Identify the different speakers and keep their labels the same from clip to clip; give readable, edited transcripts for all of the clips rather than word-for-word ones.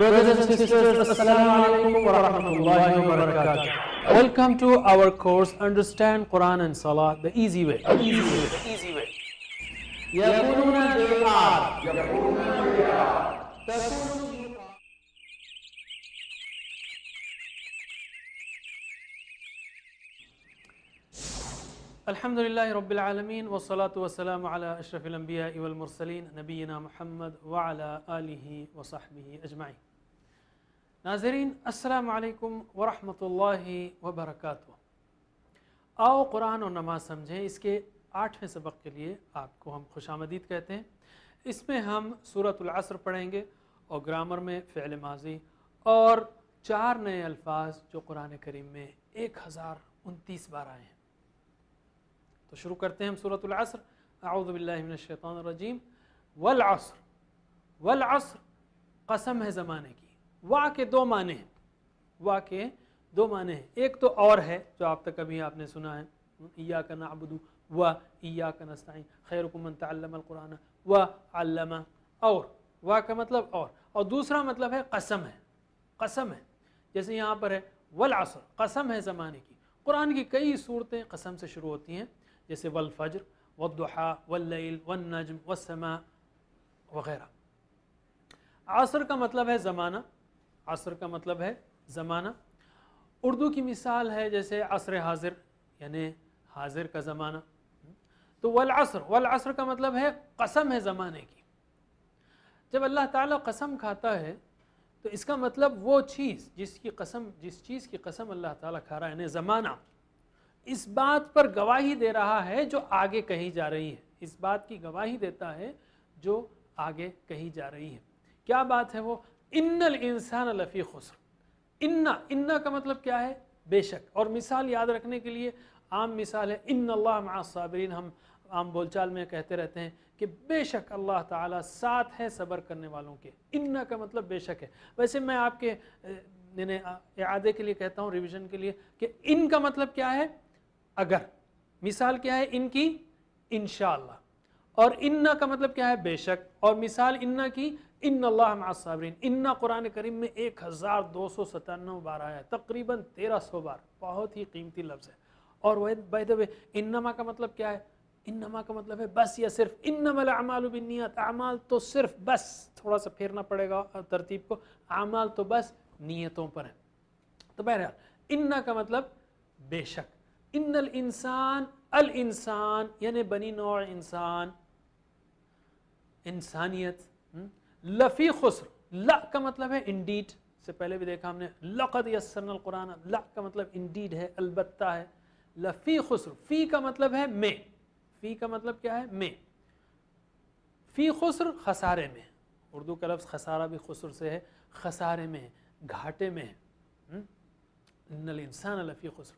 Speaker 1: Brothers and sisters, Assalamu alaikum wa rahmatullahi wa barakatuh. Welcome to our course Understand Quran and Salah the easy way. يقولون they are. الحمد لله رب العالمين والصلاة والسلام على أشرف الأنبياء والمرسلين نبينا محمد وعلى آله وصحبه أجمعين. ناظرین السلام علیکم ورحمۃ اللہ وبرکاتہ. آؤ قرآن اور نماز سمجھیں. اس کے 8ویں سبق کے لیے آپ کو ہم خوش آمدید کہتے ہیں. اس میں ہم سورۃ العصر پڑھیں گے اور گرامر میں فعل ماضی اور 4 نئے الفاظ جو قرآن کریم میں 1029 بار آئے ہیں. تو شروع کرتے ہیں ہم سورۃ العصر. اعوذ باللہ من الشیطان الرجیم. والعصر. والعصر قسم ہے زمانے کی. وا کے 2 معنی ہیں. وا کے 2 معنی ہیں. ایک تو اور ہے جو آپ تک ابھی آپ نے سنا ہے, ایاک نعبد و ایاک نستعین خیرکم من تعلم القرآن و علم. اور وا کا مطلب اور دوسرا مطلب ہے قسم ہے. قسم ہے جیسے یہاں پر ہے والعصر قسم ہے زمانے کی. قرآن کی کئی صورتیں قسم سے شروع ہوتی ہیں جیسے والفجر والضحیٰ واللیل والنجم والسماء وغیرہ. عصر کا مطلب ہے زمانہ. عصر کا مطلب ہے زمانہ. اردو کی مثال ہے جیسے عصر حاضر یعنی حاضر کا زمانہ. تو والعصر, والعصر کا مطلب ہے قسم ہے زمانے کی. جب اللہ تعالیٰ قسم کھاتا ہے تو اس کا مطلب وہ چیز جس چیز کی قسم اللہ تعالیٰ کھا رہا ہے یعنی زمانہ اس بات پر گواہی دے رہا ہے جو آگے کہی جا رہی ہے. اس بات کی گواہی دیتا ہے جو آگے کہی جا رہی ہے. کیا بات ہے وہ؟ ان الانسان لفی خسر. ان کا مطلب کیا ہے؟ بے شک. اور مثال یاد رکھنے کے لیے عام مثال ہے ان اللہ مع الصابرین. ہم عام بول چال میں کہتے رہتے ہیں کہ بے شک اللہ تعالیٰ ساتھ ہے صبر کرنے والوں کے. ان کا مطلب بے شک ہے. ویسے میں آپ کے اعادے کے لیے کہتا ہوں, ریویژن کے لیے, کہ ان کا مطلب کیا ہے؟ اگر. مثال کیا ہے ان کی؟ انشاءاللہ. اور ان کا مطلب کیا ہے؟ بے شک. اور مثال ان کی ان اللہ مع الصابرین. ان قرآن کریم میں 1297 بار آیا ہے, تقریباً 1300 بار. بہت ہی قیمتی لفظ ہے. اور بائی دی وے انما کا مطلب کیا ہے؟ انما کا مطلب ہے بس یا صرف. انما الاعمال بالنیات. اعمال تو صرف بس, تھوڑا سا پھیرنا پڑے گا ترتیب کو, اعمال تو بس نیتوں پر ہیں. تو بہرحال ان کا مطلب بے شک. ان الانسان, الانسان یعنی بنی نوع انسان, انسانیت. لفی خسر. لا کا مطلب ہے انڈیڈ, سے پہلے بھی دیکھا ہم نے. لقد یسرنا القرآن. لا کا مطلب انڈیڈ ہے, البتہ ہے. لفی خسر. فی کا مطلب ہے میں. فی کا مطلب کیا ہے؟ میں. فی خسر خسارے میں. اردو کا لفظ خسارہ بھی خسر سے ہے, خسارے میں ہے, گھاٹے میں ہے. ان الانسان لفی خسر.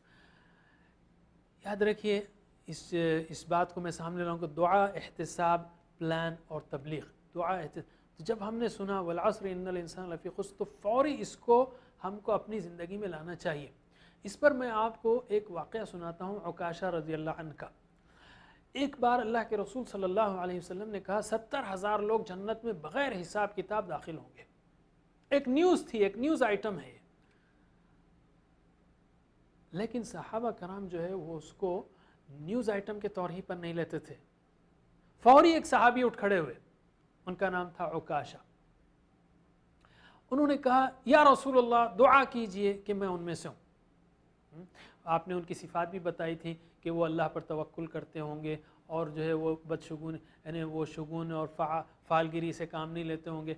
Speaker 1: یاد رکھیے اس بات کو میں سامنے لاؤں کہ دعا, احتساب, پلان اور تبلیغ. دعا تو جب ہم نے سنا والعصر ان الانسان لفی خسر تو فوری اس کو ہم کو اپنی زندگی میں لانا چاہیے. اس پر میں آپ کو ایک واقعہ سناتا ہوں عکاشہ رضی اللہ عنہ کا. ایک بار اللہ کے رسول صلی اللہ علیہ وسلم نے کہا 70,000 لوگ جنت میں بغیر حساب کتاب داخل ہوں گے. ایک نیوز تھی, ایک نیوز آئٹم ہے. لیکن صحابہ کرام جو ہے وہ اس کو نیوز آئٹم کے طور ہی پر نہیں لیتے تھے. فوری ایک صحابی اٹھ کھڑے ہوئے, ان کا نام تھا عکاشہ. انہوں نے کہا یا رسول اللہ دعا کیجئے کہ میں ان میں سے ہوں. آپ نے ان کی صفات بھی بتائی تھی کہ وہ اللہ پر توکل کرتے ہوں گے اور جو ہے وہ بدشگون یعنی وہ شگون اور فعالگیری سے کام نہیں لیتے ہوں گے.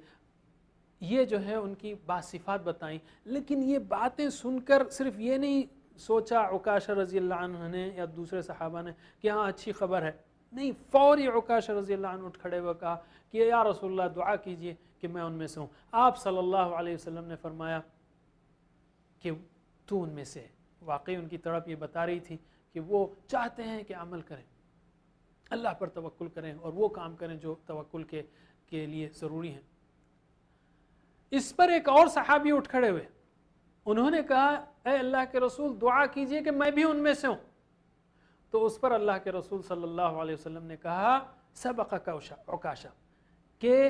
Speaker 1: یہ جو ہے ان کی بعض صفات بتائیں. لیکن یہ باتیں سن کر صرف یہ نہیں سوچا عکاشہ رضی اللہ عنہ نے یا دوسرے صحابہ نے کہ ہاں اچھی خبر ہے. نہیں, فوری عکاشہ رضی اللہ عنہ اٹھ کھڑے ہوئے کہا کہ یا رسول اللہ دعا کیجئے کہ میں ان میں سے ہوں. آپ صلی اللہ علیہ وسلم نے فرمایا کہ تو ان میں سے ہے. واقعی ان کی تڑپ یہ بتا رہی تھی کہ وہ چاہتے ہیں کہ عمل کریں, اللہ پر توکل کریں اور وہ کام کریں جو توکل کے لیے ضروری ہیں. اس پر ایک اور صحابی اٹھ کھڑے ہوئے. انہوں نے کہا اے اللہ کے رسول دعا کیجئے کہ میں بھی ان میں سے ہوں. تو اس پر اللہ کے رسول صلی اللہ علیہ وسلم نے کہا سبقک عکاشہ, کہ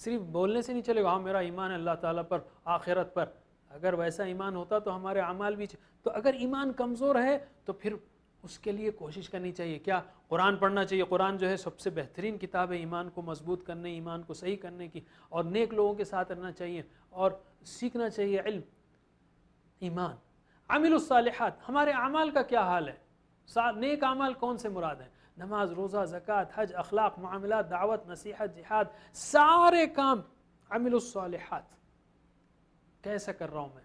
Speaker 1: صرف بولنے سے نہیں چلے گا ہاں میرا ایمان ہے اللہ تعالیٰ پر آخرت پر. اگر ویسا ایمان ہوتا تو ہمارے اعمال بھی تو اگر ایمان کمزور ہے تو پھر اس کے لیے کوشش کرنی چاہیے. کیا قرآن پڑھنا چاہیے. قرآن جو ہے سب سے بہترین کتاب ہے ایمان کو مضبوط کرنے, ایمان کو صحیح کرنے کی, اور نیک لوگوں کے ساتھ رہنا چاہیے اور سیکھنا چاہیے علم. ایمان. عامل الصالحات, ہمارے اعمال کا کیا حال ہے؟ نیک اعمال کون سے مراد ہیں؟ نماز, روزہ, زکوٰۃ, حج, اخلاق, معاملات, دعوت, نصیحت, جہاد, سارے کام عامل الصالحات. کیسا کر رہا ہوں میں؟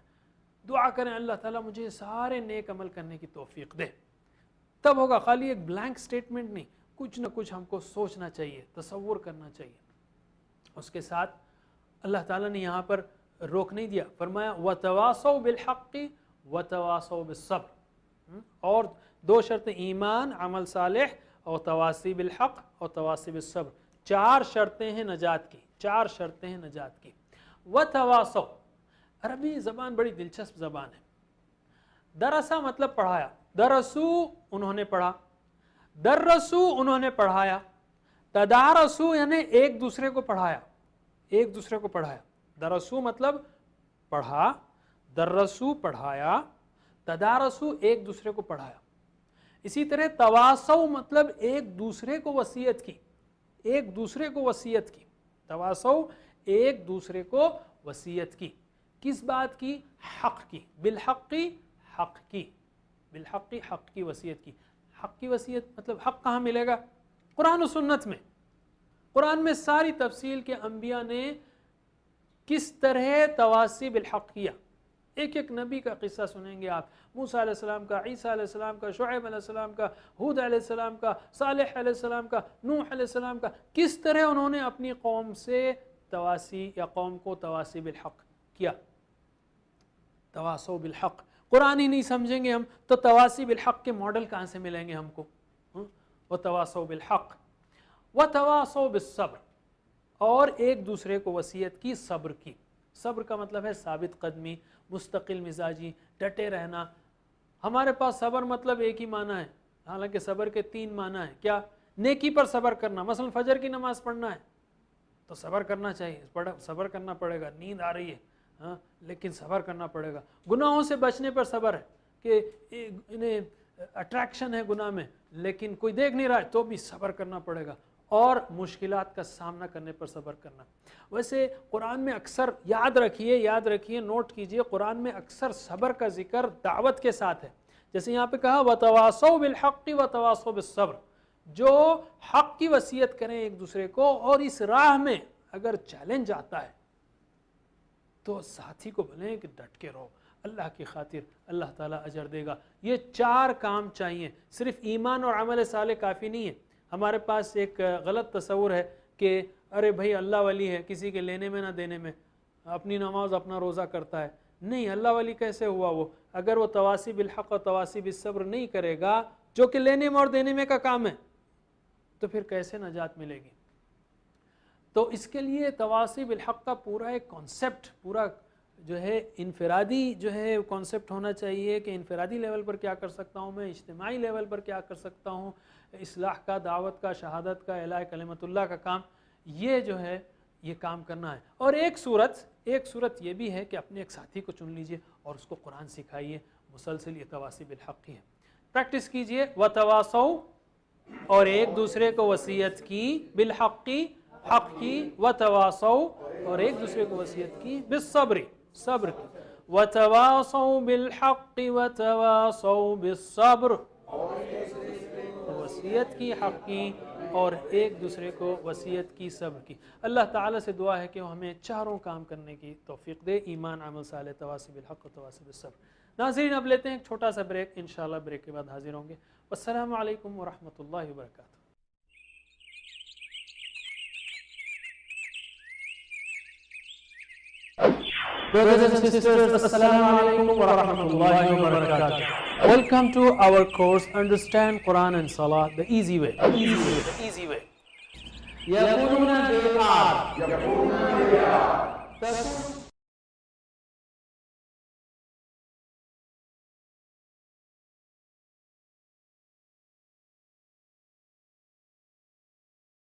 Speaker 1: دعا کریں اللہ تعالیٰ مجھے سارے نیک عمل کرنے کی توفیق دے. تب ہوگا. خالی ایک بلینک سٹیٹمنٹ نہیں, کچھ نہ کچھ ہم کو سوچنا چاہیے, تصور کرنا چاہیے. اس کے ساتھ اللہ تعالیٰ نے یہاں پر روک نہیں دیا, فرمایا وَتَوَاصَوْا بِالْحَقِّ وَتَوَاصَوْا بِالصَّبْرِ. اور دو شرطیں, ایمان, عمل صالح, اور تواصی بالحق اور تواصی بالصبر. 4 شرطیں ہیں نجات کی, 4 شرطیں ہیں نجات کی. وَتَوَاصَوْا, عربی زبان بڑی دلچسپ زبان ہے. درسا مطلب پڑھایا, درسو انہوں نے پڑھا, درسو انہوں نے پڑھایا, تدارسو یعنی ایک دوسرے کو پڑھایا, ایک دوسرے کو پڑھایا. درسو مطلب پڑھا, درسو پڑھایا, تدارسو ایک دوسرے کو پڑھایا. اسی طرح تواصو مطلب ایک دوسرے کو وصیت کی, ایک دوسرے کو وصیت کی. تواصو ایک دوسرے کو وصیت کی. کس بات کی؟ حق کی. بالحقی, حق کی. بالحقی, حق کی وصیت کی. حق کی وصیت مطلب حق کہاں ملے گا؟ قرآن و سنت میں. قرآن میں ساری تفصیل کے انبیاء نے کس طرح تواصی بالحق کیا. ایک ایک نبی کا قصہ سنیں گے آپ, موسیٰ علیہ السلام کا, عیسیٰ علیہ السلام کا, شعیب علیہ السلام کا, ہود علیہ السلام کا, صالح علیہ السلام کا, نوح علیہ السلام کا, کس طرح انہوں نے اپنی قوم سے تواصی یا قوم کو تواصی بالحق کیا. تواصو بالحق. قرآن ہی نہیں سمجھیں گے ہم تو تواصی بالحق کے ماڈل کہاں سے ملیں گے ہم کو؟ وتواصوا بالحق وتواصوا بالصبر, اور ایک دوسرے کو وصیت کی صبر کی. صبر کا مطلب ہے ثابت قدمی, مستقل مزاجی, ڈٹے رہنا. ہمارے پاس صبر مطلب ایک ہی معنی ہے, حالانکہ صبر کے 3 معنی ہیں. کیا؟ نیکی پر صبر کرنا, مثلا فجر کی نماز پڑھنا ہے تو صبر کرنا چاہیے, صبر کرنا پڑے گا. نیند آ رہی ہے ہاں لیکن صبر کرنا پڑے گا. گناہوں سے بچنے پر صبر ہے کہ انہیں اٹریکشن ہے گناہ میں لیکن کوئی دیکھ نہیں رہا ہے تو بھی صبر کرنا پڑے گا. اور مشکلات کا سامنا کرنے پر صبر کرنا. ویسے قرآن میں اکثر یاد رکھیے, نوٹ کیجئے, قرآن میں اکثر صبر کا ذکر دعوت کے ساتھ ہے. جیسے یہاں پہ کہا وَتَوَاصَوْا بِالْحَقِّ وَتَوَاصَوْا بِالصَّبْرِ, جو حق کی وصیت کریں ایک دوسرے کو, اور اس راہ میں اگر چیلنج آتا ہے تو ساتھی کو بولیں کہ ڈٹ کے رہو, اللہ کی خاطر اللہ تعالیٰ اجر دے گا. یہ 4 کام چاہیے. صرف ایمان اور عمل صالح کافی نہیں ہے. ہمارے پاس ایک غلط تصور ہے کہ ارے بھائی اللہ ولی ہے, کسی کے لینے میں نہ دینے میں, اپنی نماز اپنا روزہ کرتا ہے. نہیں, اللہ ولی کیسے ہوا وہ؟ اگر وہ تواصی بالحق اور تواصی بالصبر نہیں کرے گا, جو کہ لینے میں اور دینے میں کا کام ہے, تو پھر کیسے نجات ملے گی؟ تو اس کے لیے تواصی بالحق کا پورا ایک کانسیپٹ, پورا جو ہے انفرادی جو ہے کانسیپٹ ہونا چاہیے کہ انفرادی لیول پر کیا کر سکتا ہوں میں, اجتماعی لیول پر کیا کر سکتا ہوں, اصلاح کا, دعوت کا, شہادت کا, اعلاء کلمت اللہ کا کام, یہ جو ہے یہ کام کرنا ہے. اور ایک صورت یہ بھی ہے کہ اپنے ایک ساتھی کو چن لیجئے اور اس کو قرآن سکھائیے, مسلسل یہ تواصی بالحق کی ہے. پریکٹس کیجئے. وتواصوا, اور ایک دوسرے کو وصیت کی, بالحق کی, حق کی, وتواصوا, اور ایک دوسرے کو وصیت کی, بالصبر, صبر کی. وتواصوا بالحق وتواصوا بالصبر, وصیت کی, حق کی, اور ایک دوسرے کو وصیت کی, صبر کی. اللہ تعالیٰ سے دعا ہے کہ وہ ہمیں 4 کام کرنے کی توفیق دے, ایمان, عمل صالح, تواصی بالحق و تواصی بالصبر. ناظرین اب لیتے ہیں ایک چھوٹا سا بریک, انشاءاللہ بریک کے بعد حاضر ہوں گے. والسلام علیکم ورحمۃ اللہ وبرکاتہ. Brothers and sisters, Assalamu alaikum wa rahmatullahi wa barakatuh. Welcome to our course Understand Quran and Salah the easy way. The easy way. يقولون they are.